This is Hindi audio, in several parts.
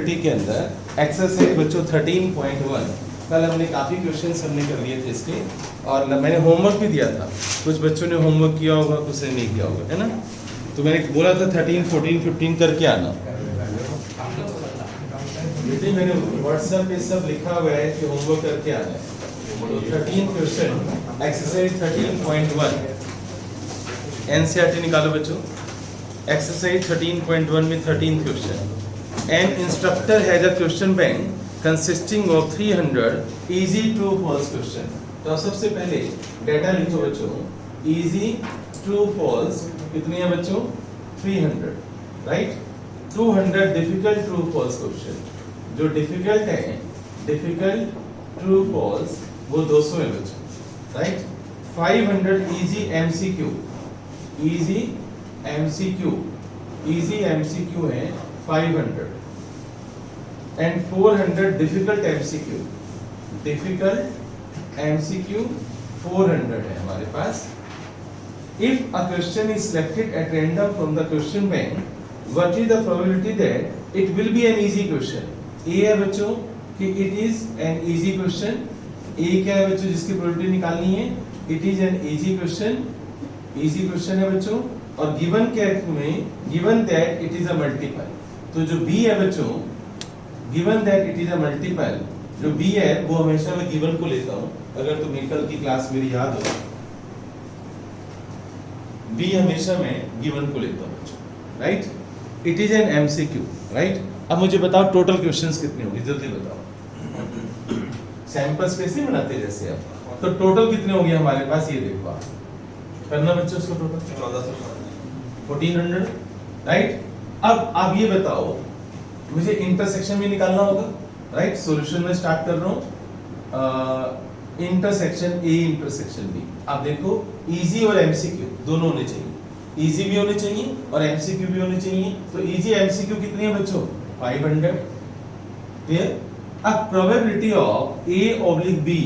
प्रोबेबिलिटी के अंदर एक्सरसाइज बच्चों 13.1 कल हमने काफ़ी क्वेश्चंस हमने कर लिए थे इसके, और मैंने होमवर्क भी दिया था। कुछ बच्चों ने होमवर्क किया होगा, कुछ ने नहीं किया होगा, है ना। तो मैंने बोला था 13, 14, 15 करके आना। बेटे मैंने व्हाट्सएप पे सब लिखा हुआ है कि होमवर्क करके आना है। तो 13 क्वेश्चन एक्सरसाइज 13.1 एनसीईआरटी निकालो बच्चों। एक्सरसाइज 13.1 में 13 question. An instructor has a question bank consisting of 300 easy true false question. तो सबसे पहले डेटा लिखो बच्चों। इजी ट्रू फॉल्स कितनी है बच्चों? 300, right. 200 difficult true false question. जो डिफिकल्ट है, डिफिकल्ट ट्रू फॉल्स वो 200 है बच्चों, right. 500 easy MCQ, easy MCQ, easy MCQ है 500, and 400 difficult MCQ, difficult MCQ 400 है हमारे पास। If a question is selected at random from the question bank, what is the probability that it will be an easy question? A है बच्चों कि it is an easy question. ए क्या है बच्चों जिसकी प्रोबेबिलिटी निकालनी है? It is an easy question, easy question है बच्चों। और गिवन क्या है में? Given that it is a multiple. तो जो बी है बच्चों, given that it is a multiple, जो बी है वो हमेशा मैं गिवन को लेता हूं। अगर तुम कल की क्लास मेरी याद हो, बी हमेशा मैं गिवन को लेता हूं बच्चों, right. It is an MCQ, right. अब मुझे बताओ टोटल क्वेश्चंस कितने होंगे, जल्दी बताओ। सैंपल स्पेस नहीं बनाते जैसे अब, तो टोटल कितने होंगे हमारे पास? ये देखो आप करना बच्चों उसको टोटल 1400, राइट। अब आप ये बताओ, मुझे इंटरसेक्शन भी निकालना होगा, राइट। सॉल्यूशन में स्टार्ट कर रहा हूं। Intersection A intersection B. आप देखो इजी और एमसीक्यू दोनों होने चाहिए, इजी भी होने चाहिए और एमसीक्यू भी होने चाहिए। तो इजी एमसीक्यू कितनी है बच्चों? 500, क्लियर। अब probability of A oblique B,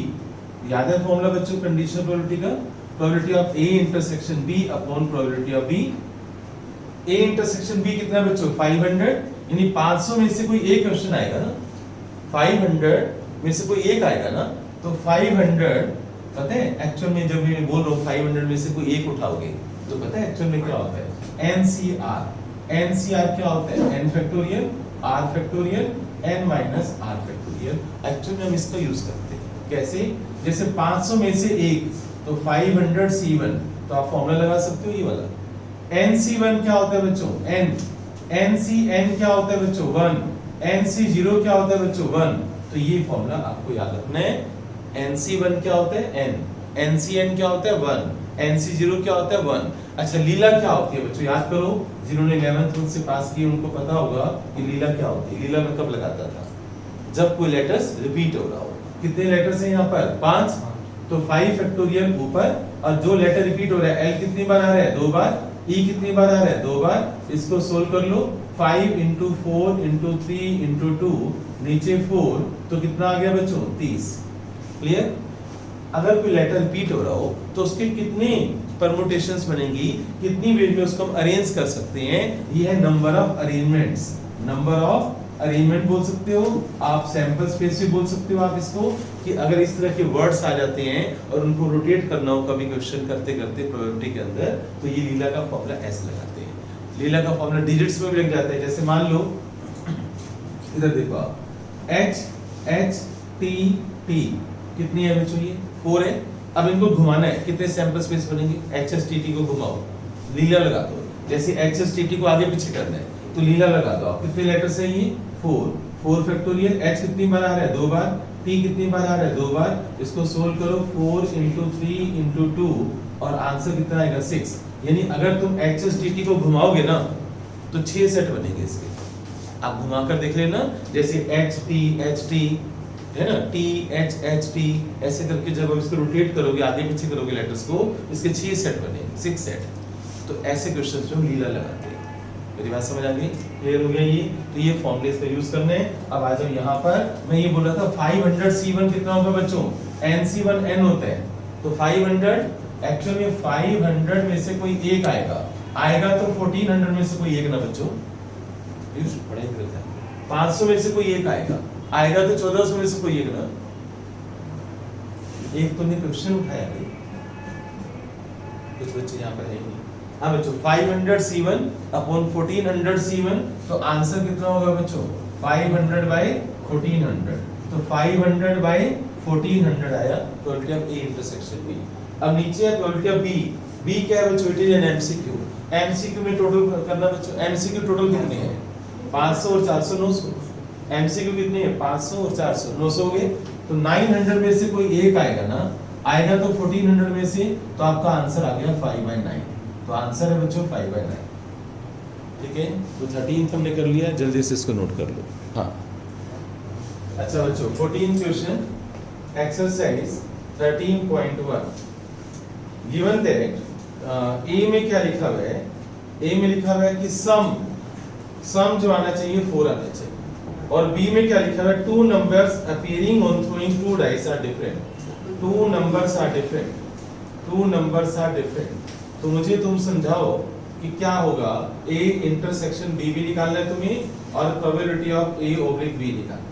याद है फॉर्मूला बच्चों कंडीशनल प्रोबेबिलिटी का? Probability of A intersection B upon probability of B. A intersection B कितना है बच्चों? 500, यानी 500 में से कोई एक क्वेश्चन आएगा ना, 500 में से कोई एक आएगा ना, तो 500 पता है एक्चुअल में जब मैं बोल रहा हूँ 500 में से कोई एक उठाओगे तो पता है एक्चुअल में क्या होता है? एनसीआर। एनसीआर क्या होता है? N factorial R factorial N minus R factorial. Actual में हम इसका यूज करते हैं कैसे? जैसे 500 में से एक, तो 500 C1, तो आप फॉर्मूला लगा सकते हो ये वाला। NC1 क्या होता है बच्चों? n। NCN क्या होता है बच्चों? 1। NC0 क्या होता है बच्चों? 1। तो ये फॉर्मूला आपको याद रखना है। NC1 क्या होता है? n। NCN क्या होता है? 1। NC0 क्या होता है? 1। अच्छा लीला क्या होती है बच्चों? याद करो, जिन्होंने 11th मुझसे पास की उनको पता होगा कि लीला क्या होती है। लीला मैं कब लगाता था? जब कोई लेटर्स रिपीट हो रहा हो। कितने लेटर्स हैं यहाँ पर? 5, तो 5 फैक्टोरियल ऊपर, और जो लेटर रिपीट हो रहा है L कितनी बार आ रहा है? 2 बार। E कितनी बार आ रहा है? 2 बार। इसको सोल्व कर लो। 5 × 4 × 3 × 2, नीचे 4, तो कितना आ गया बच्चों? 30। क्लियर। अगर कोई लेटर रिपीट हो रहा हो तो उसके कितने परमुटेशंस बनेंगी, कितनी वेज में उसको हम अरेंज कर सकते हैं, ये है number of arrangements. Number of arrangement बोल सकते हो आप, सैंपल स्पेस भी बोल सकते हो आप इसको, कि अगर इस तरह के वर्ड्स आ जाते हैं और उनको रोटेट करना हो कभी क्वेश्चन करते करते प्रोबेबिलिटी के अंदर, तो ये लीला का फॉर्मूला ऐसे लगाते हैं। लीला का फॉर्मूला डिजिट्स में भी लग जाता है। जैसे मान लो इधर देखो आप, H H T T कितनी है बच्चों? ये 4 है। अब इनको घुमाना है, कितने सैंपल स्पेस बनेंगे? HSTT को घुमाओ, लीला लगा दो। जैसे HSTT को आगे पीछे करना है तो लीला लगा दो आप। कितने लेटर्स हैं ये? 4 फैक्टोरियल। H कितनी बार आ रहा है? 2 बार। T कितनी बार आ रहा है? 2 बार। इसको सोल्व करो, 4 × 3 × 2, और आंसर कितना आएगा? 6। यानी अगर तुम HSTT को घुमाओगे ना तो 6 सेट बनेंगे इसके। आप घुमा कर देख लेना, जैसे HT है ना, THHT, ऐसे करके जब आप इसको रोटेट करोगे, आगे पीछे करोगे लेटर्स को, इसके 6 सेट बनेंगे, 6 सेट। तो ऐसे क्वेश्चंस में लीला लगाते हैं। मेरी बात समझ आ गई? क्लियर हो गया ये? तो ये फॉर्मूले इसका यूज करने हैं। अब आ जाओ यहाँ पर, मैं ये बोल रहा था 500 C1 कितना होगा बच्चों? NC1 n होता है। तो 500 एक्चुअल में 500 में से कोई एक आएगा तो 1400 में से कोई एक ना बच्चों, पढ़ाई करता है 500 में से कोई एक आएगा, आएगा तो 1400 में से कोई एक ना। एक तुमने क्वेश्चन उठाया भाई, कुछ बच्चे यहाँ पर है ही नहीं। हाँ बच्चों 500 C1 अपॉन 1400 C1, तो आंसर कितना होगा बच्चों 500 बाई 1400, तो 500 बाई 1400 आया probability of A intersection B. अब नीचे है प्रोबेबिलिटी ऑफ बी। बी क्या है बच्चों, it is an MCQ. MCQ में टोटल करना बच्चों, एमसीक्यू टोटल कितने हैं 500 और 400 900। एमसीक्यू कितने हैं 500 और 400 900 हो गए, तो 900 में से कोई एक आएगा ना, आएगा तो 1400 में से, तो आपका आंसर आ गया 5/9। तो आंसर है बच्चों 5/9। ठीक है, तो 13th हमने कर लिया, जल्दी से इसको नोट कर लो। हाँ अच्छा बच्चों 14th question, exercise 13.1 given that A में क्या लिखा हुआ है, ए में लिखा हुआ है कि सम जो आना चाहिए 4 आना चाहिए, और बी में क्या लिखा हुआ है, 2 numbers appearing on throwing 2 dice are different, 2 numbers are different, 2 numbers are different। तो मुझे तुम समझाओ कि क्या होगा, ए इंटरसेक्शन बी भी निकालना है तुम्हें, और probability of A oblique B निकालना।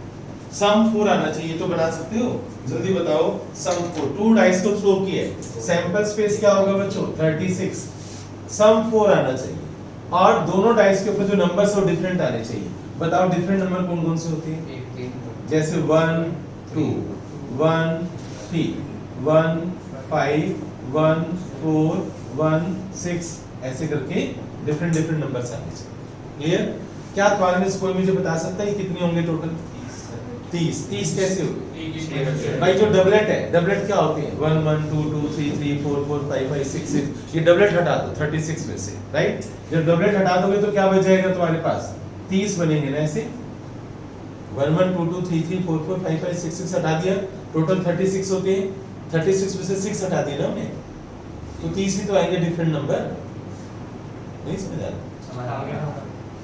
सम 4 आना चाहिए, तो बना सकते हो, जल्दी बताओ। सम 4, 2 डाइस को थ्रो किए, सैंपल स्पेस क्या होगा बच्चों 36, सम 4 आना चाहिए, और दोनों डाइस के ऊपर जो नंबर्स हो डिफरेंट आने चाहिए। बताओ डिफरेंट नंबर कौन कौन से होते हैं, जैसे 1 2 1 3 1 5 1 4 1 6, ऐसे करके डिफरेंट नंबर्स आने चाहिए। क्लियर? क्या तुम्हारे में से कोई मुझे बता सकता है कितने होंगे टोटल? 30 कैसे होंगे भाई? जो डबलेट है, डबलेट क्या होते हैं 1 1 2 2 3 3 4 4 5 5 6 6, ये डबलेट हटा दो 36 में से, राइट? जब डबलेट हटा दोगे तो क्या बच जाएगा तुम्हारे पास, 30 बनेंगे ना ऐसे। 1 1 2 2 3 3 4 4 5 5 6 6 हटा दिया, टोटल 36 होते हैं, 36 में से 6 हटा दिया ना हमने, तो 30 ही तो आएंगे डिफरेंट नंबर। नहीं समझ आ रहा?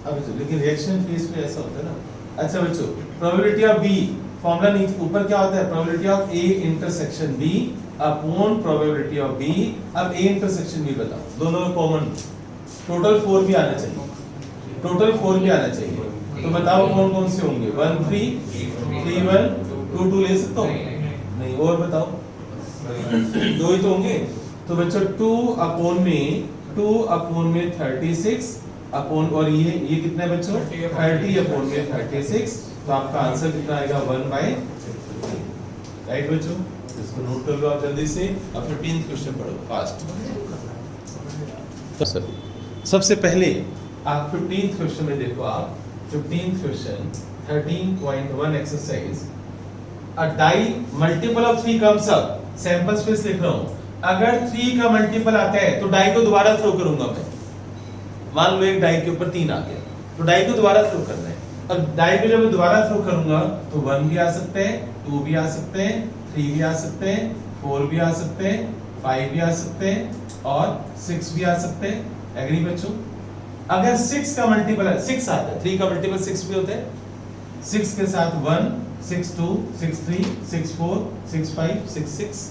अब लेकिन रिएक्शन फेज पे ऐसा होता है ना। अच्छा बच्चों प्रोबेबिलिटी ऑफ बी, फॉर्मूला नीचे ऊपर क्या होता है, probability of A intersection B upon probability of B. अब ए इंटरसेक्शन बी बताओ, दोनों में कॉमन टोटल 4 भी आना चाहिए, टोटल 4 भी आना चाहिए, तो बताओ कौन कौन से होंगे, 1 3 3 1 2 2 ले सकते हो? नहीं, और बताओ, 2 ही तो होंगे। तो बच्चों 2 अपॉन में 36 अपॉन, और ये कितने बच्चों 30 अपॉन में 36, तो आपका आंसर कितना आएगा 1/3। राइट बच्चों, इसको नोट कर लो आप जल्दी से। अब 15th क्वेश्चन पढ़ो फास्ट। तो सबसे पहले आप 15th क्वेश्चन में देखो, आप 15th question 13.1 exercise, a die multiple of 3 comes up, sample space लिख रहा हूं, अगर 3 का मल्टीपल आता है तो डाई को दोबारा थ्रो करूंगा मैं। मान लो एक डाई के ऊपर 3 आ गया, तो डाई को दोबारा थ्रो करना है। अब डाई को जब दोबारा थ्रो करूंगा तो 1 भी आ सकते हैं, 2 भी आ सकते हैं, 3 भी आ सकते हैं, 4 भी आ सकते हैं, 5 भी आ सकते हैं, और 6 भी आ सकते हैं। एग्री बच्चों? अगर 6 का मल्टीपल 6 आता है, 3 का मल्टीपल 6 भी होता है, 6 के साथ 1 6 2 6 3 6 4 6 5 6 6,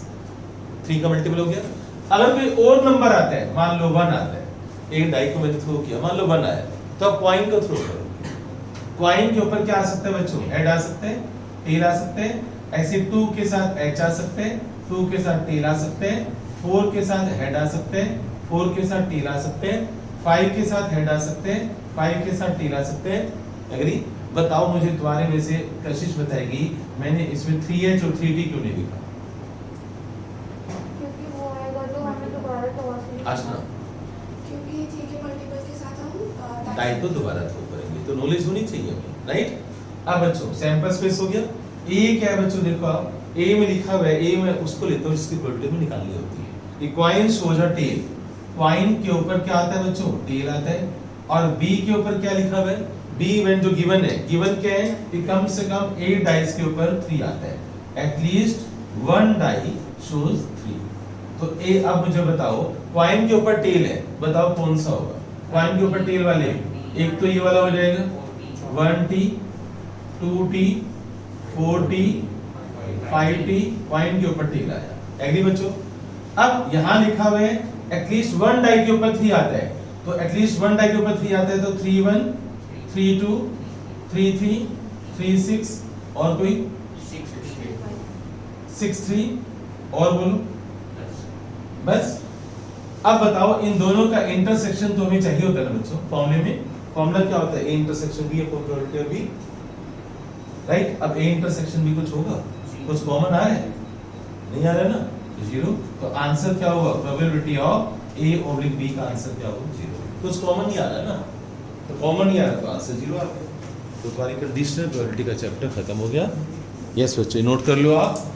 3 का मल्टीपल हो गया। अगर कोई और नंबर आता है, मान लो 1 आता है, एक डाई को मैंने थ्रो किया, मान लो 1 आया, तो आप कॉइन को थ्रो करो। कॉइन के ऊपर क्या आ सकता है बच्चों, हेड आ सकते हैं, टेल आ सकते हैं, ऐसे 2 के साथ एच आ सकते हैं, 2 के साथ टेल आ सकते हैं, 4 के साथ हेड आ सकते हैं, 4 के साथ टेल आ सकते हैं, 5 के साथ हेड आ सकते हैं, 5 के साथ टेल आ सकते हैं। एग्री? बताओ मुझे, तुम्हारे में से कशिश बताएगी मैंने इसमें 3H और 3T क्यों नहीं लिखा? क्योंकि वो आएगा तो हमें दोबारा टॉस नहीं आशना, क्योंकि 3 के मल्टीपल के साथ हम डाई को दोबारा थ्रो करेंगे, तो नॉलेज होनी चाहिए हमें, राइट? अब बच्चों सैंपल स्पेस हो गया। ए क्या है बच्चों, देखो आप, ए में लिखा हुआ है, ए में उसको लेते हो जिसकी प्रोबेबिलिटी में निकालनी होती है। A coin shows a tail, coin के ऊपर क्या आता है बच्चों, टेल आता है। और बी के ऊपर क्या लिखा हुआ है, बी इवेंट जो गिवन है, गिवन क्या है कि कम से कम 8 डाइस के ऊपर 3 आता है, एटलीस्ट 1 डाई शोज 3। तो ए, अब मुझे बताओ कॉइन के ऊपर टेल है, बताओ कौन सा होगा? कॉइन के ऊपर टेल वाले, एक तो ये वाला हो जाएगा 1T 2T 4T 5T, coin के ऊपर टेल आया। एग्री बच्चों? अब यहां लिखा हुआ है एटलीस्ट 1 डाई के ऊपर 3 आता है, तो एटलीस्ट 1 डाई के ऊपर 3 आता है, तो 3 1 3 2 3 3 3 6 और कोई 6 3 और बोलो बस। अब बताओ इन दोनों का इंटरसेक्शन तो हमें चाहिए होता है ना बच्चों फॉर्मूले में। फॉर्मूला क्या होता है? A intersection B upon probability of B, right. अब ए इंटरसेक्शन बी कुछ होगा, कुछ कॉमन आ रहा है? नहीं आ रहा है ना, तो 0। तो आंसर क्या होगा? Probability of A oblique B का आंसर क्या होगा? 0। कुछ कॉमन नहीं आ रहा है ना, तो कॉमन नहीं आ रहा तो आंसर 0 आ गया। तो तुम्हारी कंडीशनल प्रोबेबिलिटी का चैप्टर खत्म हो गया। यस बच्चे नोट कर लो आप।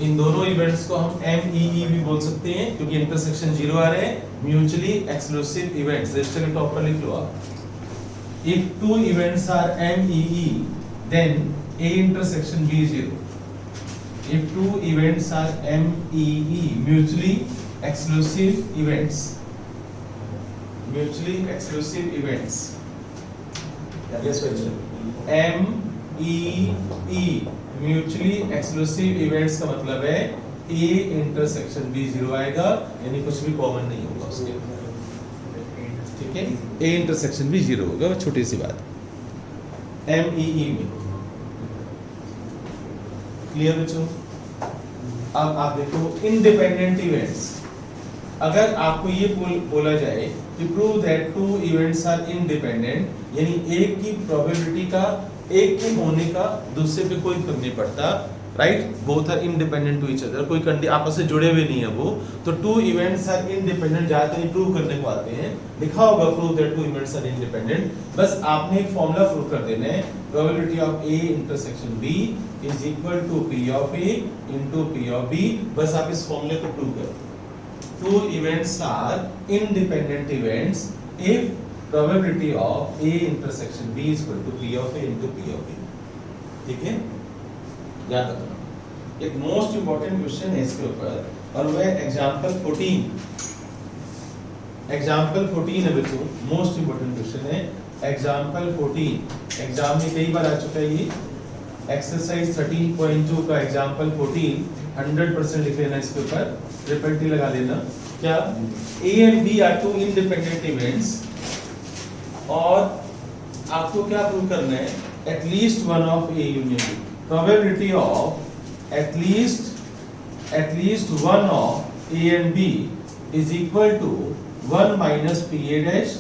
इन दोनों इवेंट्स को हम MEE भी बोल सकते हैं क्योंकि इंटरसेक्शन 0 आ रहे हैं। म्यूचुअली एक्सक्लूसिव इवेंट्स, रजिस्टर के टॉप पर लिख लो आप। If two events are MEE, then A intersection B is 0. If two events are MEE, mutually exclusive events, mutually exclusive events. Yes, bachcha. MEE, mutually exclusive events का मतलब है A intersection B 0 आएगा, यानी कुछ भी कॉमन नहीं होगा उसके। ठीक है, ए इंटरसेक्शन भी 0 होगा, वो छोटी सी बात। MEE में क्लियर बच्चों? अब आप देखो इंडिपेंडेंट इवेंट्स। अगर आपको ये बोला जाए कि prove that two events are independent, यानी एक की प्रोबेबिलिटी का, एक के होने का दूसरे पे कोई फर्क नहीं पड़ता, right. Both are independent to each other, कोई आपस से जुड़े हुए नहीं है वो, तो टू इवेंट्स आर इंडिपेंडेंट ज्यादातर प्रूव करने को आते हैं। लिखा होगा prove that two events are independent, बस आपने एक फॉर्मूला प्रूव कर देना है। Probability of A intersection B is equal to P of A into P of B. बस आप इस फॉर्मूले को प्रूव करो। Two events are independent events if probability of A intersection B is equal to P of A into P of B. ठीक है, याद रखना। एक मोस्ट इंपॉर्टेंट क्वेश्चन है इसके ऊपर, और वह एग्जांपल 14 है बच्चों। मोस्ट इंपॉर्टेंट क्वेश्चन है एग्जांपल 14। एग्जाम में कई बार आ चुका है ये। एक्सरसाइज 13.2 का एग्जांपल 14 100% लिख लेना इसके ऊपर, ट्रिपल टी लगा लेना। क्या? A and B are two independent events, और आपको क्या प्रूव करना है? At least one of A union B. Probability of at least one of A and B is equal to 1 minus PA dash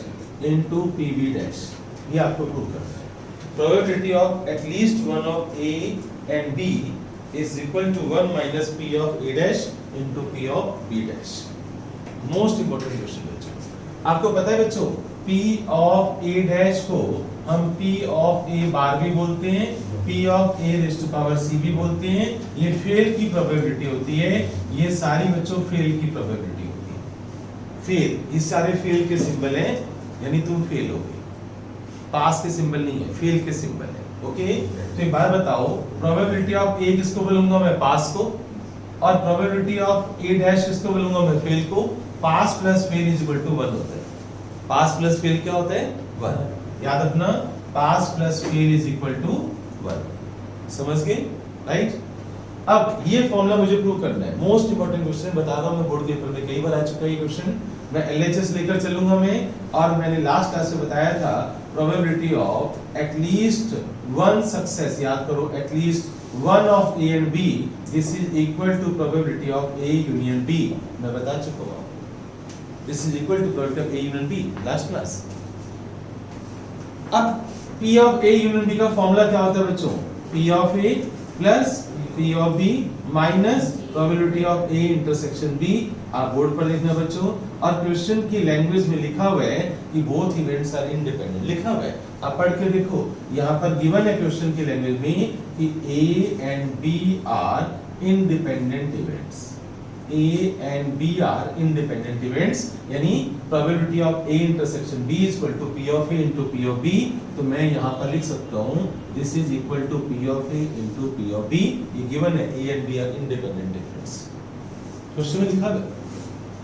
into PB dash। ये आपको प्रूव करना है। Probability of at least one of A and B is equal to 1 minus P of A dash into P of B dash। Most important question बच्चों। आपको पता है बच्चों, P of A dash को हम P of A bar भी बोलते हैं, P of A raised to power C भी बोलते हैं। ये फेल की प्रोबेबिलिटी होती है। ये सारी बच्चों फेल की प्रोबेबिलिटी होती है। फेल, ये सारे फेल के सिंबल हैं, यानी तुम फेल हो गए। पास के सिंबल नहीं है, फेल के सिंबल है। ओके, तो एक बार बताओ, प्रोबेबिलिटी ऑफ A किसको बोलूंगा मैं? पास को। और प्रोबेबिलिटी ऑफ A डैश किसको बोलूंगा मैं? फेल को। Pass plus fail is equal to 1 होता है। पास प्लस फेल क्या होता है? 1। याद रखना, pass plus fail is equal to 1। समझ गए, राइट। अब ये फॉर्मूला मुझे प्रूव करना है। मोस्ट इंपोर्टेंट क्वेश्चन बता रहा हूं मैं, बोर्ड पेपर में कई बार आ चुका है ये क्वेश्चन। मैं LHS लेकर चलूंगा मैं, और मैंने लास्ट क्लास में बताया था probability of at least one success. याद करो, at least one of A and B, this is equal to probability of A union B। मैं बता चुका हूं, this is equal to probability of A union B last class. अब P of A union B का फॉर्मूला क्या होता है बच्चों? P of A plus P of B minus probability of A intersection B। आप बोर्ड पर लिखना बच्चों, और क्वेश्चन की लैंग्वेज में लिखा हुआ है कि बोथ इवेंट्स आर इंडिपेंडेंट, लिखा हुआ है। आप पढ़ के देखो, यहाँ पर गिवन है क्वेश्चन की लैंग्वेज में कि A and B are independent events. A and B are independent events, यानी probability of A intersection B is equal to P of A into P of B। तो मैं यहाँ पर लिख सकता हूँ this is equal to P of A into P of B। ये given है, A and B are independent events। Question में लिखा है,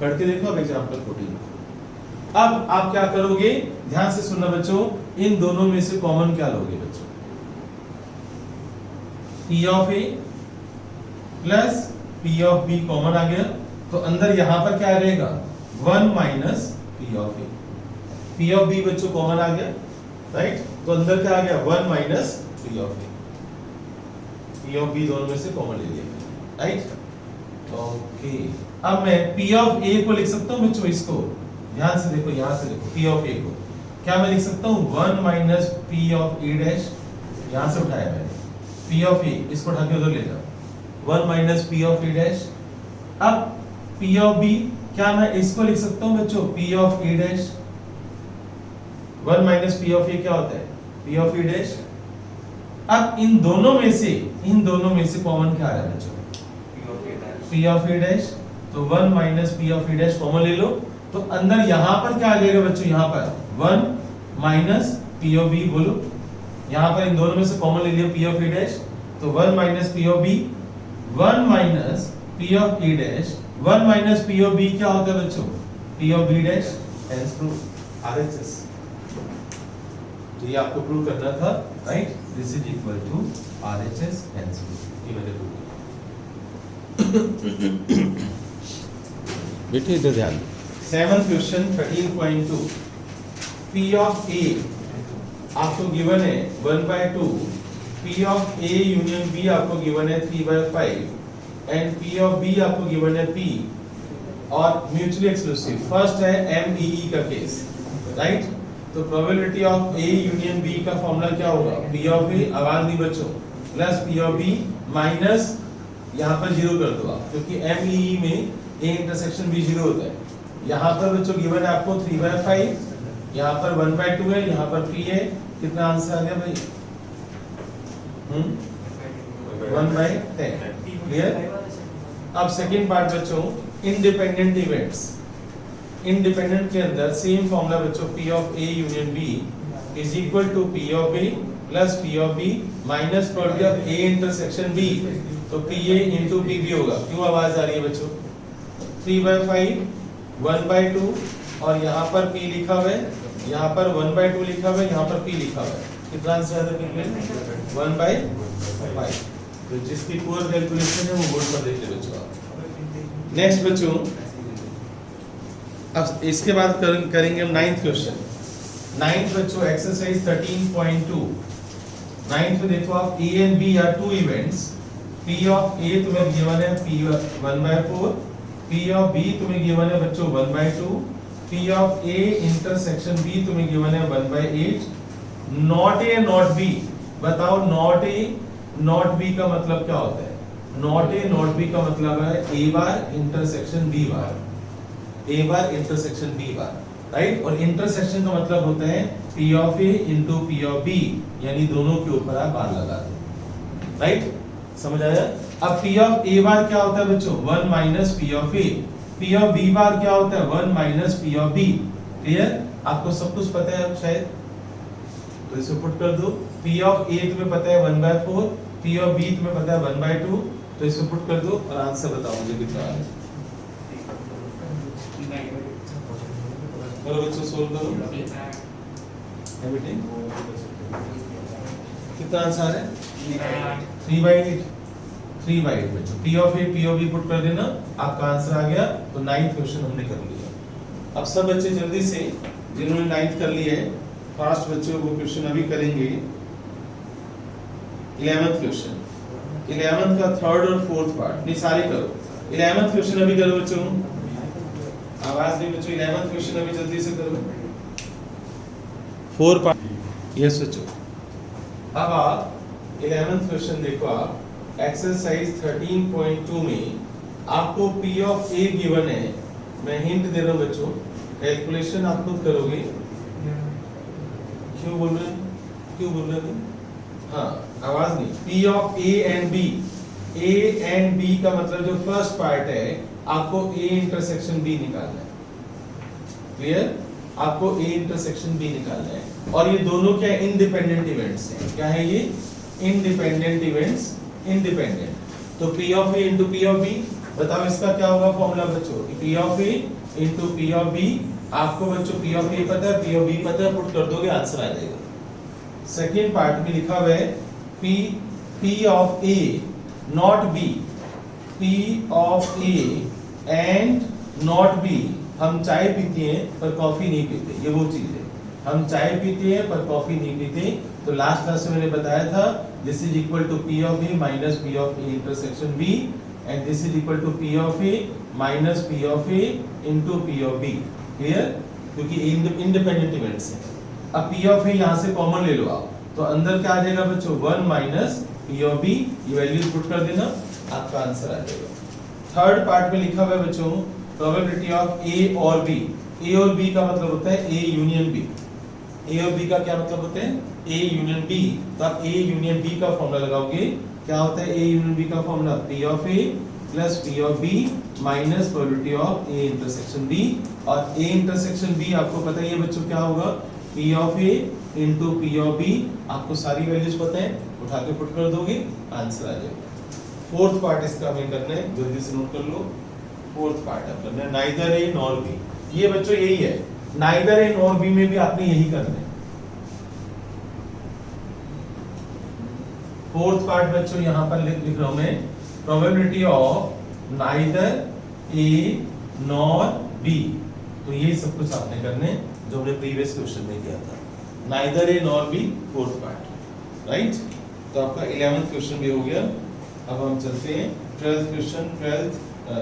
पढ़ के देखो अब एग्जांपल 14। अब आप क्या करोगे? ध्यान से सुनना बच्चों, इन दोनों में से कॉमन क्या लोगे बच्चों? P of A plus P of B common आ गया, तो अंदर यहां पर क्या रहेगा? 1 minus P of A। P of B बच्चों कॉमन आ गया, राइट। तो अंदर क्या आ गया 1 minus P of A, P of B दोनों में से कॉमन ले लिया, राइट। ओके, अब मैं पी ऑफ ए को लिख सकता हूँ बच्चों, इसको ध्यान से देखो, यहां से देखो, पी ऑफ ए को क्या मैं लिख सकता हूँ 1 minus P of A dash, यहां से उठाया मैंने पी ऑफ ए, इसको उठा के उधर ले जाओ 1 minus P of A dash. अब पी ऑफ बी क्या मैं इसको लिख सकता हूँ बच्चों P of A dash, 1 minus P of A क्या होता है पी ऑफ ए डैश। अब इन दोनों में से कॉमन क्या आ रहा है बच्चों पी ऑफ ए डैश, तो 1 minus P of A dash common ले लो, तो अंदर यहां पर क्या आ जाएगा बच्चों, यहां पर 1 माइनस पी ऑफ बी, बोलो यहां पर इन दोनों में से कॉमन ले लिया पी ऑफ ए डैश, तो 1 minus P of B, 1 minus P of A dash, 1 minus P of B क्या होता है बच्चों P of B dash, hence prove RHS. तो ये आपको प्रूव करना था, right, this is equal to RHS, hence prove, ये मैंने प्रूव बेटे इधर ध्यान। 7th question 13.2, P of A आपको गिवन है 1/2, P of A union B आपको गिवन है 3/5 एंड P ऑफ B आपको गिवन है P और म्यूचुअली एक्सक्लूसिव। फर्स्ट है MEE का केस, राइट। तो probability of A union B का फॉर्मूला क्या होगा, P ऑफ A, आवाज नहीं बच्चों, plus P of B minus यहाँ पर 0 कर दो आप, क्योंकि MEE में A इंटरसेक्शन B 0 होता है। यहाँ पर बच्चों गिवन है आपको 3/5, यहाँ पर 1/2 है, यहाँ पर P है, कितना आंसर आ गया भाई 1/10, क्लियर। अब सेकंड पार्ट बच्चों, इंडिपेंडेंट इवेंट्स। इंडिपेंडेंट के अंदर सेम फॉर्मूला बच्चों P of A union B is equal to P of A plus P of B minus probability of A intersection B, तो PA into PB होगा। क्यों आवाज आ रही है बच्चों, 3/5, 1/2 और यहाँ पर P लिखा हुआ है, यहाँ पर 1/2 लिखा हुआ है, यहाँ पर P लिखा हुआ है, कितना आंसर है 1/5। तो जिसकी पुअर कैलकुलेशन है वो बोर्ड पर देख ले बच्चों आप। नेक्स्ट बच्चों, अब इसके बाद करेंगे हम 9th क्वेश्चन। 9th बच्चों एक्सरसाइज 13.2। 9th में देखो आप A and B are two events, P of A तुम्हें गिवन है P 1/4, P ऑफ B तुम्हें गिवन है बच्चों 1/2, P of A intersection B तुम्हें गिवन है 1/8। नॉट A नॉट B, बताओ नॉट A नॉट B का मतलब क्या होता है, नॉट A नॉट B का मतलब है A bar intersection B bar, A bar intersection B bar, right. और इंटरसेक्शन का मतलब होता है P of A into P of B, यानी दोनों के ऊपर आप बार लगा दो, राइट, समझ आया। अब P ऑफ A बार क्या होता है बच्चों 1 minus P of A, P of B बार क्या होता है 1 minus P of B, clear. आपको सब कुछ पता है अब शायद, तो इसे पुट कर दो। P ऑफ A तुम्हें पता है 1/4, P ऑफ B तुम्हें पता है 1/2, तो इसे पुट कर दो और आंसर बताओ मुझे कितना आ रहा है। करो बच्चों, सोल्व करो, एवरीथिंग कितना आंसर है 3/8। 3/8 बच्चों, P of A P of B put कर देना, आपका आंसर आ गया। तो 9th क्वेश्चन हमने कर लिया। अब सब बच्चे जल्दी से जिन्होंने 9th कर लिया है, फास्ट बच्चों वो क्वेश्चन अभी करेंगे 11th क्वेश्चन। 11th का 3rd और 4th पार्ट नहीं सारे करो। 11th क्वेश्चन अभी करो बच्चों, आवाज नहीं बच्चों, 11th क्वेश्चन अभी जल्दी से करो। 4 पार्ट, यस बच्चों। अब आप 11th क्वेश्चन देखो, आप एक्सरसाइज 13.2 में आपको P ऑफ A गिवन है, मैं हिंट दे रहा हूं बच्चों, कैलकुलेशन आप खुद करोगे। क्यों बोल रहे हैं हाँ, आवाज नहीं। P of A and B, A and B का मतलब जो फर्स्ट पार्ट है आपको A इंटरसेक्शन B निकालना है, क्लियर। आपको A इंटरसेक्शन B निकालना है, और ये दोनों क्या इंडिपेंडेंट इवेंट्स हैं। क्या है ये इंडिपेंडेंट इवेंट्स, इंडिपेंडेंट। तो P of A into P of B, बताओ इसका क्या होगा फॉर्मूला बच्चों, P of A into P of B। आपको बच्चों P ऑफ A पता है, P ऑफ B पता है, पुट कर दोगे आंसर आ जाएगा। सेकेंड पार्ट में लिखा हुआ है P of A not B, P of A and not B। हम चाय पीते हैं पर कॉफी नहीं पीते, ये वो चीज है। हम चाय पीते हैं पर कॉफी नहीं पीते। तो लास्ट क्लास में मैंने बताया था this is equal to P of A minus P of A intersection B and this is equal to P of A minus P of A into P of B. Clear? क्योंकि इंडिपेंडेंट इवेंट्स हैं। अब पी ऑफ ए यहाँ से कॉमन ले लो आप, तो अंदर क्या आ जाएगा बच्चों 1 माइनस पी ऑफ बी। ये वैल्यूज पुट कर देना, आपका आंसर आ जाएगा। थर्ड पार्ट में लिखा हुआ है बच्चों प्रोबेबिलिटी ऑफ ए और बी। ए और बी का मतलब होता है ए यूनियन बी। ए और बी का क्या मतलब होता है? A union B. तो आप ए यूनियन बी का फॉर्मूला लगाओगे, क्या होता है ए यूनियन बी का formula? P of A plus P of B minus probability of A intersection B. और ए इंटरसेक्शन बी आपको पता ही है बच्चों क्या होगा? P of A into P of B. आपको सारी वैल्यूज पता है, उठा के पुट कर दोगे, आंसर आ जाएगा। फोर्थ पार्ट इसका हमें करना है, जल्दी से नोट कर लो। फोर्थ पार्ट है करना है नाइदर ए नॉर बी। ये बच्चों यही है, नाइदर ए नॉर बी में भी आपने यही करना है। फोर्थ पार्ट बच्चों यहां पर लिख रहा हूं मैं, probability of neither A nor be. तो ये सब कुछ आपने करने जो हमने प्रीवियस क्वेश्चन में किया था, neither A nor be fourth part, right? तो आपका 11th क्वेश्चन भी हो गया। अब हम चलते हैं 12th क्वेश्चन,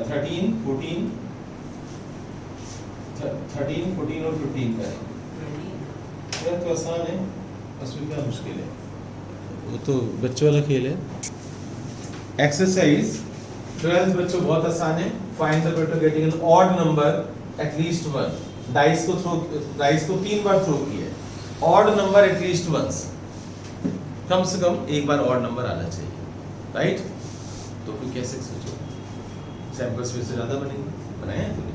13, 14 और 15 का है। यह तो आसान है, उसमें क्या मुश्किल है? वो तो बच्चों वाला खेल है। एक्सरसाइज 12th बच्चों बहुत आसान है। Find the vector getting an odd number at least 1। Dice को 3 बार थ्रो किया है। ऑड नंबर एटलीस्ट वंस, कम से कम एक बार ऑड नंबर आना चाहिए, राइट? तो फिर कैसे सोचो? सैंपल स्पेस से ज्यादा बनेंगे, बनाए हैं तूने?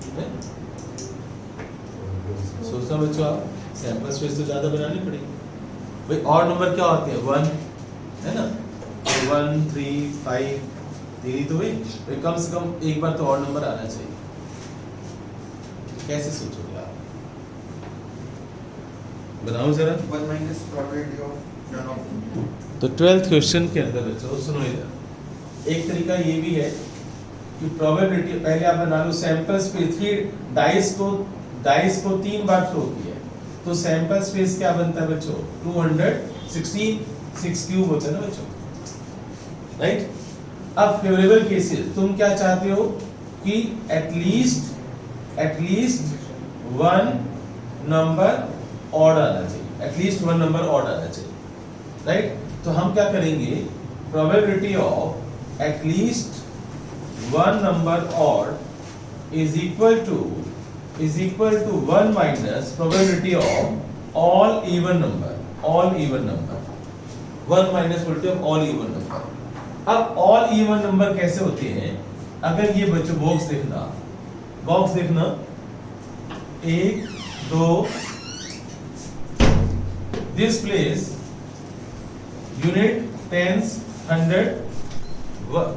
ठीक है, सोचना बच्चों आप, सैंपल स्पेस तो ज्यादा बनानी पड़ेगी। भाई ऑड नंबर क्या होते हैं? 1 है ना, 1 3 5 3 तो भाई कम से कम एक बार तो ऑड नंबर आना चाहिए। कैसे सोचोगे आप? बनाओ जरा। 1 minus probability of none of them. तो 12th क्वेश्चन के अंदर बच्चों सुनो इधर, एक तरीका ये भी है कि प्रोबेबिलिटी पहले आप बना लो सैंपल स्पेस। 3 डाइस को 3 बार थ्रो किया है, तो सैंपल स्पेस क्या बनता है बच्चों? 216, 6 क्यूब होता है ना बच्चों, राइट? अब फेवरेबल केसेस तुम क्या चाहते हो कि एटलीस्ट 1 नंबर ऑड आना चाहिए, एटलीस्ट 1 नंबर ऑड आना चाहिए, राइट? तो हम क्या करेंगे? Probability of at least 1 number odd is equal to 1 minus probability of all even number, 1 minus probability of all even number. अब ऑल इवन नंबर कैसे होते हैं? अगर ये बच्चों बॉक्स देखना 1 2, this place unit, tens, 100,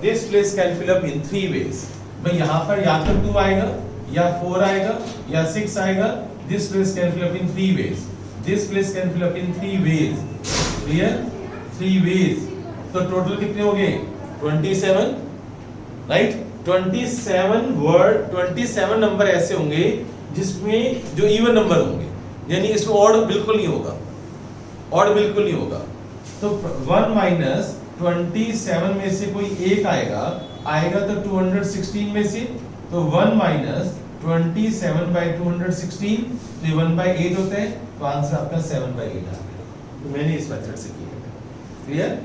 this place can fill up in 3 ways। भाई यहाँ पर या तो 2 आएगा या 4 आएगा या 6 आएगा। this place can fill up in 3 ways, this place can fill up in 3 ways, clear? 3 ways। तो टोटल कितने हो गए? 27, राइट? 27 नंबर ऐसे होंगे जिसमें जो इवन नंबर होंगे, यानी इसमें ऑड बिल्कुल नहीं होगा, तो 1 माइनस 27 में से कोई एक आएगा तो 216 में से, तो 1 माइनस 27 by 216, तो ये 1/8 होता है। तो आंसर आपका 7/8 आ गया। तो मैंने इस मेथड से किया, क्लियर?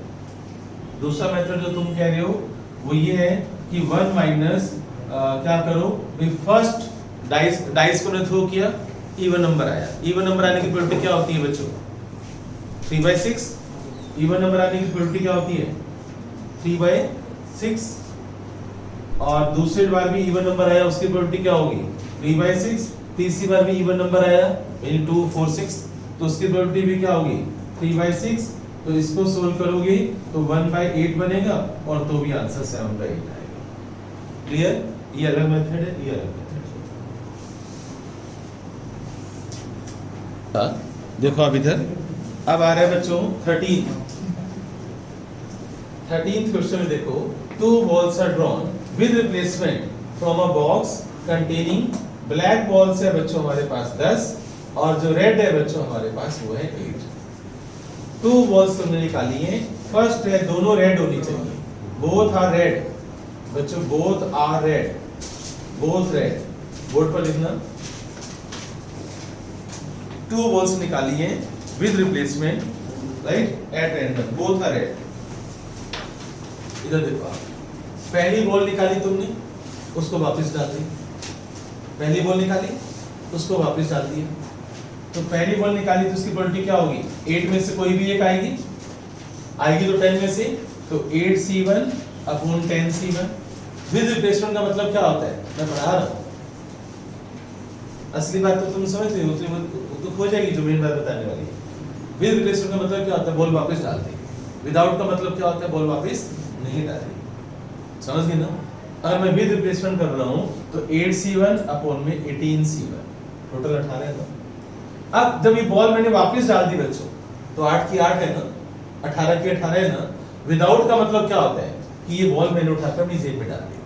दूसरा मेथड जो तुम कह रहे हो वो ये है कि 1 माइनस क्या करो, फर्स्ट डाइस को ने थ्रो किया, इवन नंबर आया। इवन नंबर आने की प्रोबेबिलिटी क्या होती है बच्चों? 3/6। इवन नंबर आने की प्रोबेबिलिटी क्या होती है? 3/6। और दूसरी बार भी इवन नंबर आया, उसकी प्रोबेबिलिटी क्या होगी? 3/6। तीसरी बार भी इवन नंबर आया, यानी 2 4 6, तो उसकी प्रोबेबिलिटी भी क्या होगी? 3/6। तो इसको सोल्व करोगे तो 1/8 बनेगा, और तो भी आंसर 7/8 आएगा। क्लियर? ये अलग मेथड है, ये अलग मेथड है। देखो अब इधर अब आ रहा है बच्चों 13th क्वेश्चन में देखो, 2 balls are drawn with replacement from a box containing black balls है बच्चों हमारे पास 10 और जो रेड है बच्चों हमारे पास वो है 8। 2 बॉल्स तुमने निकाली है, फर्स्ट है दोनों रेड होनी चाहिए, बोथ आर रेड बच्चों, both are red, both red, board पर लिखना। 2 बॉल्स निकाली है with replacement, right, at random, both are red. इधर देखो आप, पहली बॉल निकाली तुमने, उसको वापस डाल दी, पहली बॉल निकाली उसको वापस डाल दिया। तो पहली बॉल निकाली तो उसकी प्रोबेबिलिटी क्या होगी, 8 में से कोई भी एक आएगी, आएगी तो 10 में से, तो 8c1 upon 10c1। With replacement का मतलब क्या होता है, मैं पढ़ा रहा हूं, असली बात तो तुम समझते हो, तो हो जाएगी जो मेन बात बताने वाली है। विद रिप्लेसमेंट का मतलब क्या होता है, बॉल वापस डाल दी। विदाउट का मतलब क्या होता है, बॉल वापस नहीं डाली, समझ गए ना। अगर मैं विद रिप्लेसमेंट कर रहा हूं तो 8c1 अपॉन में 18c1, टोटल 18 है ना। अब जब ये बॉल मैंने वापस डाल दी बच्चों, तो 8 की 8 है ना, 18 की 18 है ना। विदाउट का मतलब क्या होता है कि ये बॉल मैंने उठाकर अपनी जेब में डाल दी,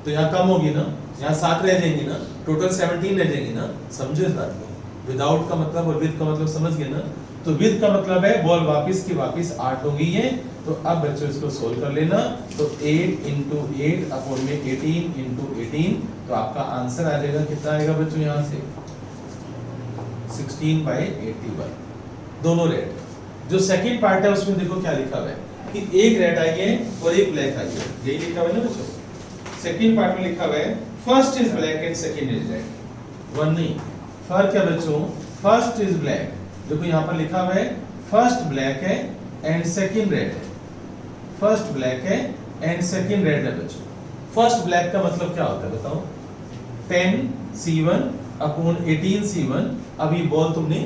तो यहाँ कम होगी ना, यहाँ 7 रह जाएंगी ना, टोटल 17 रह जाएंगी ना, समझो इस बात को। विदाउट का मतलब और विद का मतलब समझ गए ना। तो विद का मतलब है बॉल वापस की वापस 8 हो गई है। तो अब बच्चों इसको सोल्व कर लेना, तो 8 into 8 अपॉन में 18 into 18, तो आपका आंसर आ जाएगा, कितना आएगा बच्चों यहाँ से 16/81, दोनों रेड। जो सेकंड पार्ट है उसमें देखो क्या लिखा हुआ है कि एक रेड आई है और एक ब्लैक आई है, यही लिखा हुआ है ना बच्चों। सेकंड पार्ट में लिखा हुआ है first is black and second is red. One नहीं, फर्क है बच्चों, फर्स्ट इज ब्लैक, देखो यहाँ पर लिखा हुआ है फर्स्ट ब्लैक है एंड सेकंड रेड है, फर्स्ट ब्लैक है एंड सेकंड रेड है बच्चों। फर्स्ट ब्लैक का मतलब क्या होता है बताओ, 10c1 अपॉन 18c1। अब ये बॉल तुमने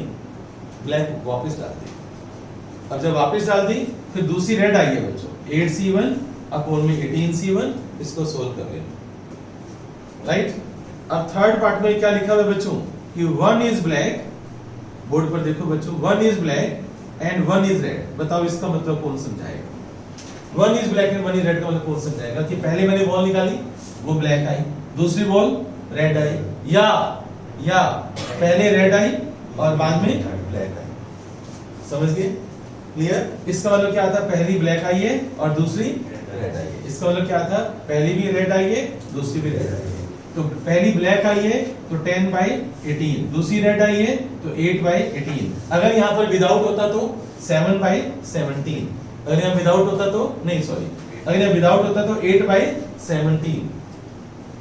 ब्लैक वापस डाल दी, अब जब वापस डाल दी फिर दूसरी रेड आई है बच्चों, 8c1 अपॉन में 18c1, इसको सोल्व कर लेना, राइट। अब थर्ड पार्ट में क्या लिखा हुआ है बच्चों कि 1 इज ब्लैक, बोर्ड पर देखो बच्चों, 1 is black and 1 is red. बताओ इसका मतलब कौन समझाएगा, 1 is black and 1 is red का मतलब कौन समझाएगा कि पहले मैंने बॉल निकाली वो ब्लैक आई, दूसरी बॉल रेड आई, या पहले रेड आई और बाद में ब्लैक आई, समझ गए, क्लियर। इसका मतलब क्या था, पहली ब्लैक आई है और दूसरी रेड आई है। इसका मतलब क्या था, पहली भी रेड आई है दूसरी भी रेड आई है। तो पहली ब्लैक आई है तो 10/18, दूसरी रेड आई है तो 8/18। अगर यहाँ पर विदाउट होता तो 7/17, अगर यहाँ विदाउट होता तो नहीं सॉरी, अगर यहाँ विदाउट होता तो 8/17,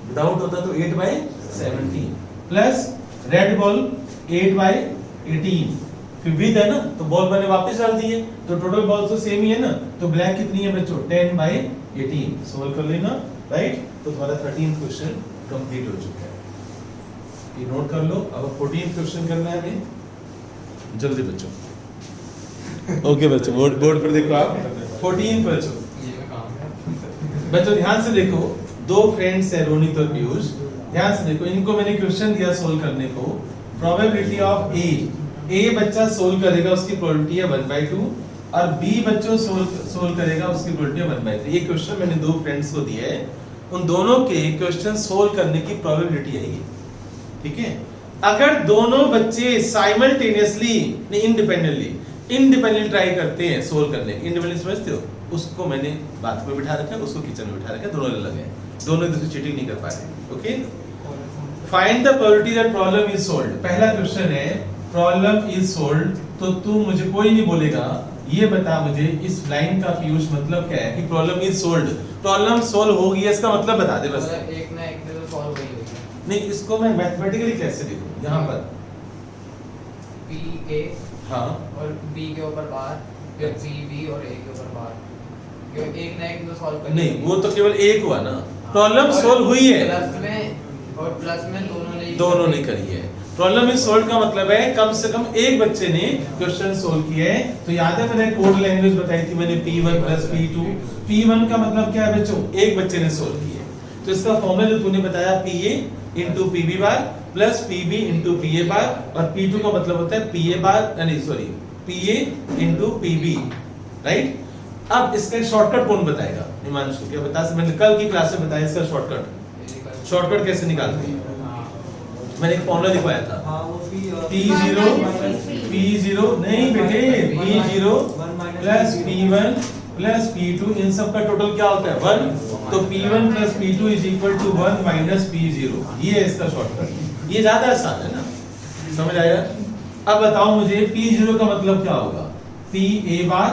विदाउट होता तो 8/17 प्लस रेड बॉल 8/18, फिर विद है ना तो बॉल मैंने वापस डाल दी है, तो टोटल बॉल तो सेम ही है ना। तो ब्लैक कितनी है बच्चों, 10/18, सोल्व कर लेना, राइट। तो तुम्हारा 13th क्वेश्चन कंप्लीट हो चुका है, ये नोट कर लो। अब 14th क्वेश्चन करना है हमें, जल्दी बच्चों। ओके बच्चों, बोर्ड पर देखो आप, 14th बच्चों ध्यान से देखो, दो फ्रेंड्स है रोनित और पीयूष, ध्यान से देखो, इनको मैंने क्वेश्चन दिया सोल्व करने को। प्रोबेबिलिटी ऑफ ए बच्चा सोल्व करेगा उसकी प्रोबेबिलिटी है 1/2 और बी बच्चों सोल्व करेगा उसकी प्रोबेबिलिटी है 1/3। ये क्वेश्चन मैंने दो फ्रेंड्स को दिया है, उन दोनों के क्वेश्चन सोल्व करने की प्रोबेबिलिटी है ये, ठीक है। अगर दोनों बच्चे साइमल्टेनियसली नहीं इंडिपेंडेंटली ट्राई करते हैं सोल्व करने, इंडिपेंडेंट समझते हो, उसको मैंने बात में बिठा रखा है, उसको किचन में बिठा रखा है, दोनों अलग हैं, दोनों एक दूसरे चीटिंग नहीं कर पा रहे, okay. Find the probability that problem is solved. पहला क्वेश्चन है प्रॉब्लम इज सोल्व्ड, तो तू मुझे कोई नहीं बोलेगा, ये बता मुझे इस लाइन का पीयूष मतलब क्या है कि problem is solved, problem solve हो गई है, इसका मतलब बता दे बस। एक ना एक तो सॉल्व हो गई है। नहीं, इसको मैं मैथमेटिकली कैसे लिखूं, यहाँ पर पी ए हाँ और बी के ऊपर बार, फिर सी बी और ए के ऊपर बार, क्यों एक ना एक तो सॉल्व कर नहीं, वो तो केवल एक हुआ ना, प्रॉब्लम सोल्व हुई है, प्लस में दोनों ने करी है। प्रॉब्लम इज सोल्व का मतलब है कम से कम एक बच्चे ने क्वेश्चन सोल्व किया है। तो याद है मैंने कोड लैंग्वेज बताई थी मैंने, P1 प्लस P2। P1 का मतलब क्या है बच्चों, एक बच्चे ने सोल्व किया है। तो इसका फॉर्मूला जो तूने बताया PA into PB बार प्लस PB into PA बार, और P2 का मतलब होता है PA बार नहीं sorry PA into PB, right. अब इसका शॉर्टकट कौन बताएगा, हिमांशु क्या बता, मैंने कल की क्लास में बताया इसका शॉर्टकट कैसे निकालते हैं। मैंने एक फॉर्मूला लिखवाया था हाँ वो P0 नहीं बेटे P0 plus P1 plus P2 इन सब का टोटल क्या होता है 1 तो P1 plus P2 is equal to 1 minus P0 ये है इसका शॉर्टकट ये ज्यादा आसान है ना समझ आया अब बताओ मुझे P0 का मतलब क्या होगा P A bar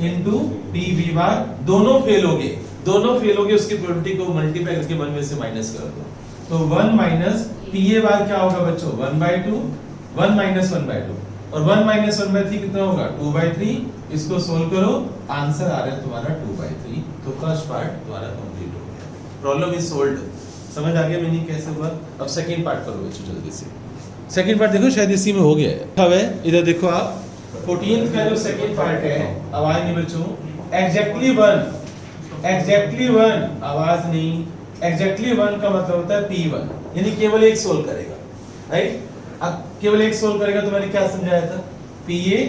into P B बार दोनों फेल हो गए उसकी प्रोबेबिलिटी को मल्टीप्लाई करके 1 में से माइनस कर दो तो 1 माइनस P A बार क्या होगा बच्चों 1/2 1 माइनस 1/2 और 1 माइनस 1/3 कितना होगा 2/3 इसको सोल्व करो आंसर आ रहा है तुम्हारा 2/3 तो फर्स्ट पार्ट तुम्हारा कंप्लीट हो गया प्रॉब्लम इज सोल्व्ड समझ आ गया मीनिंग कैसे हुआ अब सेकंड पार्ट करो बच्चों जल्दी से सेकंड पार्ट देखो शायद इसी में हो गया है अब है इधर देखो आप 14th का जो सेकंड पार्ट है आवाज नहीं बच्चों एग्जैक्टली वन आवाज नहीं एग्जैक्टली 1 का मतलब होता है P1 यानी केवल एक सोल्व करेगा राइट अब केवल एक सोल्व करेगा तो मैंने क्या समझाया था PA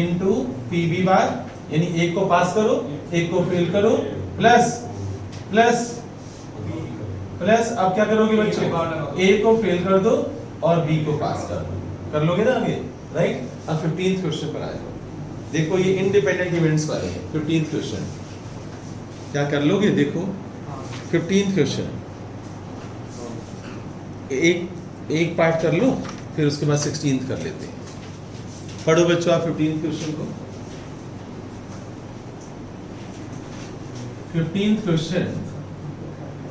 इनटू PB बार यानी एक को पास करो एक को फेल करो प्लस अब क्या करोगे बच्चों A को फेल कर दो और B को पास कर लोगे ना आगे राइट अब 15th क्वेश्चन पर आ जाओ देखो ये इंडिपेंडेंट इवेंट्स वाले हैं 15th क्वेश्चन क्या कर लोगे देखो 15th क्वेश्चन एक पार्ट कर लो फिर उसके बाद 16th कर लेते हैं पढ़ो बच्चों आप 15th क्वेश्चन को 15th क्वेश्चन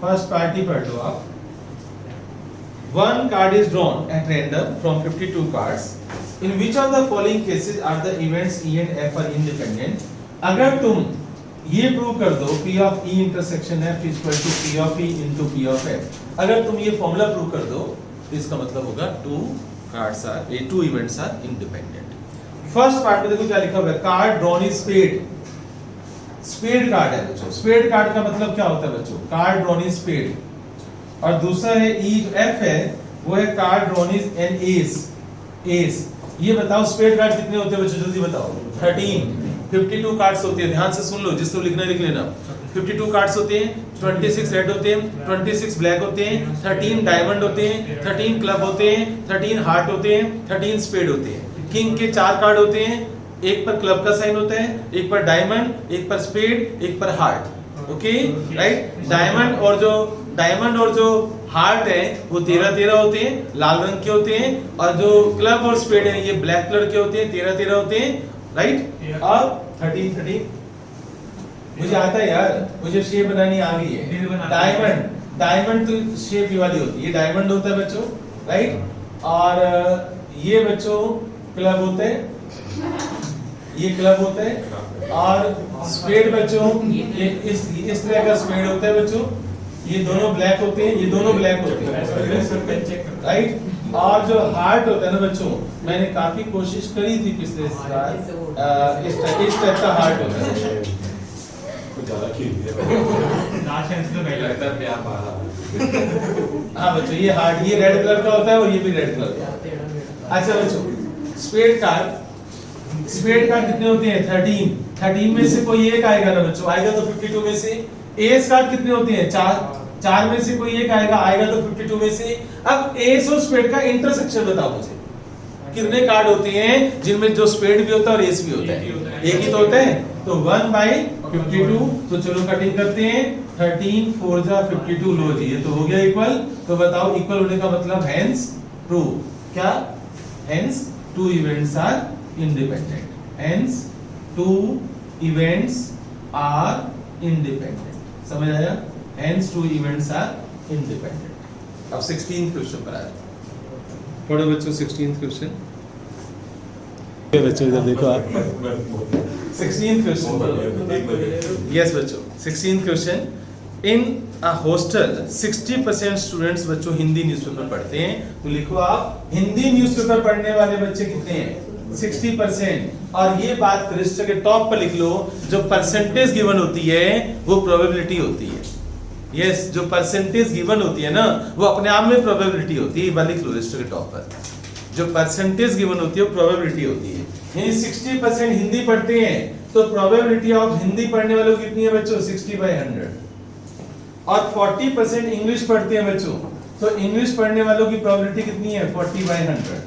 फर्स्ट पार्ट ही पढ़ लो आप One card is drawn at random from 52 cards. In which of the following cases are the events E and F are independent? अगर तुम ये प्रूव कर दो P of E intersection F is equal to P of E into P of F. अगर तुम ये फॉर्मूला प्रूव कर दो तो इसका मतलब होगा two events are independent. First part में देखो क्या लिखा हुआ है card drawn is spade card है बच्चों स्पेड कार्ड का मतलब क्या होता है बच्चों कार्ड ड्रॉन इज स्पेड और दूसरा है E F है वो है card drawn is an S ये बताओ स्पेड कार्ड कितने होते हैं बच्चों जल्दी बताओ 52 कार्ड्स होते हैं ध्यान से सुन लो जिसको लिखना लिख लेना 52 कार्ड्स होते हैं 26 रेड होते हैं 26 ब्लैक होते हैं 13 डायमंड होते हैं 13 क्लब होते हैं 13 हार्ट होते हैं 13 स्पेड होते हैं किंग के 4 कार्ड होते हैं एक पर क्लब का साइन होता है एक पर डायमंड एक पर स्पेड एक पर हार्ट ओके राइट डायमंड और जो हार्ट है वो 13 होते हैं लाल रंग के होते हैं और जो क्लब और स्पेड है ये ब्लैक कलर के होते हैं 13 होते हैं राइट और 13 मुझे आता है यार मुझे शेप बनानी आ गई है डायमंड तो शेप ये वाली होती है ये डायमंड होता है बच्चों राइट और ये बच्चों क्लब होते हैं ये क्लब होता है और स्पेड बच्चों ये इस तरह का स्पेड होता है बच्चों ये दोनों ब्लैक होते हैं ये दोनों ब्लैक होते हैं राइट और जो हार्ट होता है ना बच्चों मैंने काफी कोशिश करी थी पिछले साल इस टाइप का हार्ट होता है हाँ बच्चों ये हार्ट ये रेड कलर का होता है और ये भी रेड कलर का अच्छा बच्चों स्पेड कार्ड कितने होते हैं 13 में से कोई एक आएगा ना बच्चों आएगा तो 52 में से एस कार्ड कितने होते हैं 4 में से कोई एक आएगा तो 52 में से अब एस और स्पेड का इंटरसेक्शन बताओ मुझे कितने कार्ड होते हैं जिनमें जो स्पेड भी होता है और एस भी होता है एक ही तो होता है तो 1/52 तो चलो कटिंग करते हैं 13 4 जा 52 लो जी ये तो हो गया इक्वल तो बताओ इक्वल होने का मतलब हेंस ट्रू क्या hence two events are independent hence two events are independent समझ आया hence two events are independent अब 16th क्वेश्चन पर आए पढ़ो बच्चों 16th क्वेश्चन ये बच्चों इधर देखो आप 16th क्वेश्चन यस बच्चों 16th question in a hostel 60% students बच्चों हिंदी न्यूज़पेपर पढ़ते हैं तो लिखो आप हिंदी न्यूज़पेपर पढ़ने वाले बच्चे कितने हैं 60% और ये बात रजिस्टर के टॉप पर लिख लो जो परसेंटेज गिवन होती है वो प्रोबेबिलिटी होती है यस जो परसेंटेज गिवन होती है ना वो अपने आप में प्रोबेबिलिटी होती है ये बात लिख लो रजिस्टर के टॉप पर जो परसेंटेज गिवन होती है वो प्रोबेबिलिटी होती है यानी 60% हिंदी पढ़ते हैं तो प्रोबेबिलिटी ऑफ हिंदी पढ़ने वालों की कितनी है बच्चों 60/100 और 40% इंग्लिश पढ़ते हैं बच्चों तो इंग्लिश पढ़ने वालों की प्रोबेबिलिटी कितनी है 40/100,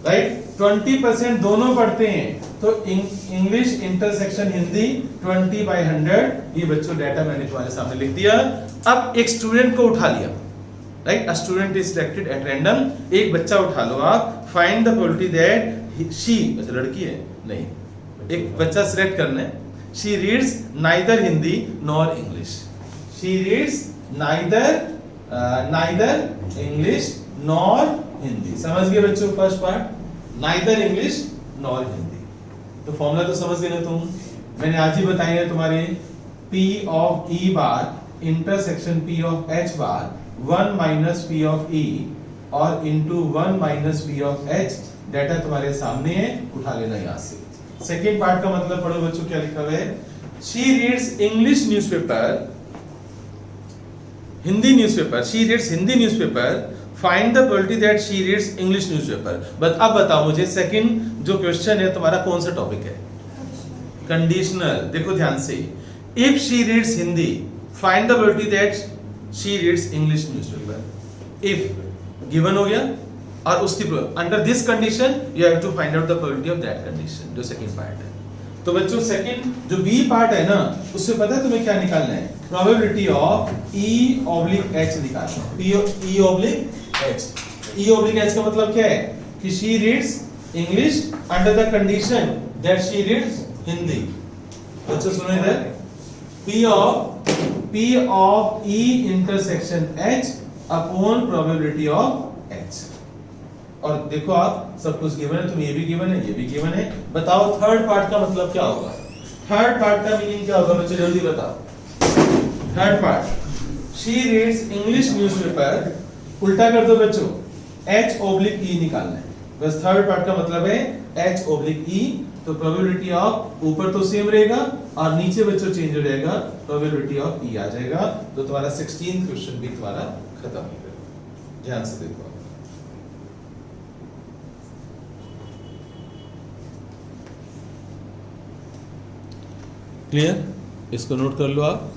राइट। 20% दोनों पढ़ते हैं, तो इंग्लिश इंटरसेक्शन हिंदी 20/100। ये बच्चों डाटा मैंने तुम्हारे सामने लिख दिया। अब एक स्टूडेंट को उठा लिया, right, a student is selected at random, एक बच्चा उठा लो आप, find the probability that she, अच्छा लड़की है नहीं, एक बच्चा सिलेक्ट करना है, she reads neither Hindi nor English, she reads neither English nor Hindi. समझ गए बच्चों first part, neither English nor Hindi. तो फॉर्मूला तो समझ गए ना तुम, मैंने आज ही बताया है तुम्हारे P of E bar intersection P of H bar 1 minus P of E और into 1 minus P of H, data तुम्हारे सामने है, उठा लेना यहाँ से। सेकेंड पार्ट का मतलब पढ़ो बच्चों, क्या लिखा हुआ है, she reads English newspaper, Hindi newspaper, she reads Hindi newspaper, find the probability that she reads English newspaper। But अब बताओ मुझे सेकंड जो क्वेश्चन है तुम्हारा कौन सा टॉपिक है, कंडीशनल। देखो ध्यान से, if she reads Hindi, find the probability that she reads English newspaper। if given हो गया, और उसकी under this condition you have to find out the probability of that condition, जो सेकंड पार्ट है। तो बच्चों सेकंड जो बी पार्ट है ना, उससे पता है तुम्हें क्या निकालना है, प्रोबेबिलिटी ऑफ E/H निकालना है। E/H, E/H का मतलब क्या है कि she reads English under the condition that she reads Hindi. बच्चों सुनो इधर, P of E intersection H upon probability of H। और देखो आप सब कुछ गिवन है, तुम ये भी गिवन है, ये भी गिवन है। बताओ थर्ड पार्ट का मतलब क्या होगा, थर्ड पार्ट का मीनिंग क्या होगा बच्चों, जल्दी बताओ। Third part, she reads English newspaper, उल्टा कर दो बच्चों, H/E निकालना है। बस थर्ड पार्ट का मतलब है H/E। तो प्रोबेबिलिटी ऑफ ऊपर तो सेम रहेगा और नीचे बच्चों चेंज हो जाएगा, प्रोबेबिलिटी ऑफ E आ जाएगा। तो तुम्हारा 16th क्वेश्चन भी तुम्हारा खत्म हो गया। ध्यान से देखो, क्लियर, इसको नोट कर लो आप।